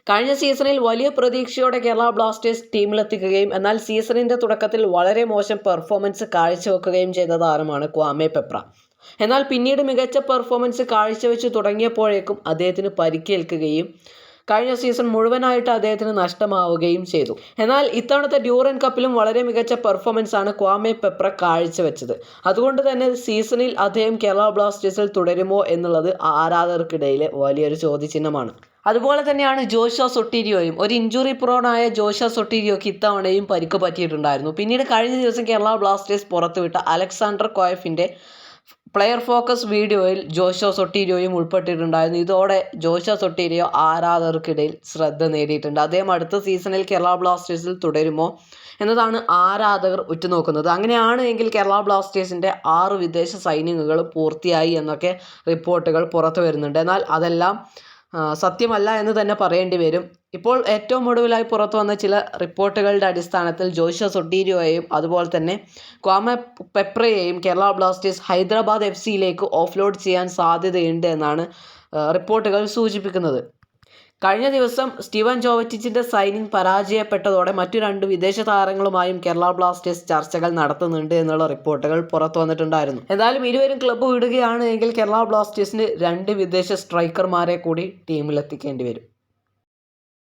കഴിഞ്ഞ സീസണിൽ വലിയ പ്രതീക്ഷയോടെ കേരള ബ്ലാസ്റ്റേഴ്സ് ടീമിലെത്തിക്കുകയും എന്നാൽ സീസണിൻ്റെ തുടക്കത്തിൽ വളരെ മോശം പെർഫോമൻസ് കാഴ്ചവെക്കുകയും ചെയ്ത താരമാണ് ക്വാമെ പെപ്ര. എന്നാൽ പിന്നീട് മികച്ച പെർഫോമൻസ് കാഴ്ചവെച്ച് തുടങ്ങിയപ്പോഴേക്കും അദ്ദേഹത്തിന് പരിക്കേൽക്കുകയും കഴിഞ്ഞ സീസൺ മുഴുവനായിട്ട് അദ്ദേഹത്തിന് നഷ്ടമാവുകയും ചെയ്തു. എന്നാൽ ഇത്തവണത്തെ ഡ്യൂറൻ കപ്പിലും വളരെ മികച്ച പെർഫോമൻസ് ആണ് ക്വാമെ പെപ്ര കാഴ്ചവെച്ചത്. അതുകൊണ്ട് തന്നെ സീസണിൽ അദ്ദേഹം കേരള ബ്ലാസ്റ്റേഴ്സിൽ തുടരുമോ എന്നുള്ളത് ആരാധകർക്കിടയിലെ വലിയൊരു ചോദ്യചിഹ്നമാണ്. അതുപോലെ തന്നെയാണ് ജോഷുവ സൊട്ടീരിയോയും. ഒരു ഇഞ്ചുറി പ്രോണായ ജോഷുവ സൊട്ടീരിയോയ്ക്ക് ഇത്തവണയും പരിക്ക് പറ്റിയിട്ടുണ്ടായിരുന്നു. പിന്നീട് കഴിഞ്ഞ ദിവസം കേരള ബ്ലാസ്റ്റേഴ്സ് പുറത്തുവിട്ട അലക്സാണ്ടർ കോയഫിൻ്റെ പ്ലെയർ ഫോക്കസ് വീഡിയോയിൽ ജോഷുവ സൊട്ടീരിയോയും ഉൾപ്പെട്ടിട്ടുണ്ടായിരുന്നു. ഇതോടെ ജോഷുവ സൊട്ടീരിയോ ആരാധകർക്കിടയിൽ ശ്രദ്ധ നേടിയിട്ടുണ്ട്. അദ്ദേഹം അടുത്ത സീസണിൽ കേരള ബ്ലാസ്റ്റേഴ്സിൽ തുടരുമോ എന്നതാണ് ആരാധകർ ഉറ്റുനോക്കുന്നത്. അങ്ങനെയാണ് എങ്കിൽ കേരള ബ്ലാസ്റ്റേഴ്സിൻ്റെ 6 വിദേശ സൈനിങ്ങുകൾ പൂർത്തിയായി എന്നൊക്കെ റിപ്പോർട്ടുകൾ പുറത്തു വരുന്നുണ്ട്. എന്നാൽ അതെല്ലാം സത്യമല്ല എന്ന് തന്നെ പറയേണ്ടി വരും. ഇപ്പോൾ ഏറ്റവും ഒടുവിലായി പുറത്തു വന്ന ചില റിപ്പോർട്ടുകളുടെ അടിസ്ഥാനത്തിൽ ജോഷുവ സൊട്ടീരിയോയെയും അതുപോലെ തന്നെ ക്വാമെ പെപ്രയെയും Kerala Blasters Hyderabad FC offload ചെയ്യാൻ സാധ്യതയുണ്ട് എന്നാണ് റിപ്പോർട്ടുകൾ സൂചിപ്പിക്കുന്നത്. കഴിഞ്ഞ ദിവസം സ്റ്റീവൻ ജോവറ്റിച്ചിൻ്റെ സൈനിങ് പരാജയപ്പെട്ടതോടെ മറ്റു 2 വിദേശ താരങ്ങളുമായും കേരള ബ്ലാസ്റ്റേഴ്സ് ചർച്ചകൾ നടത്തുന്നുണ്ട് എന്നുള്ള റിപ്പോർട്ടുകൾ പുറത്തു വന്നിട്ടുണ്ടായിരുന്നു. എന്തായാലും ഇരുവരും ക്ലബ്ബ് വിടുകയാണ് എങ്കിൽ കേരള ബ്ലാസ്റ്റേഴ്സിന് 2 വിദേശ സ്ട്രൈക്കർമാരെ കൂടി ടീമിലെത്തിക്കേണ്ടി വരും.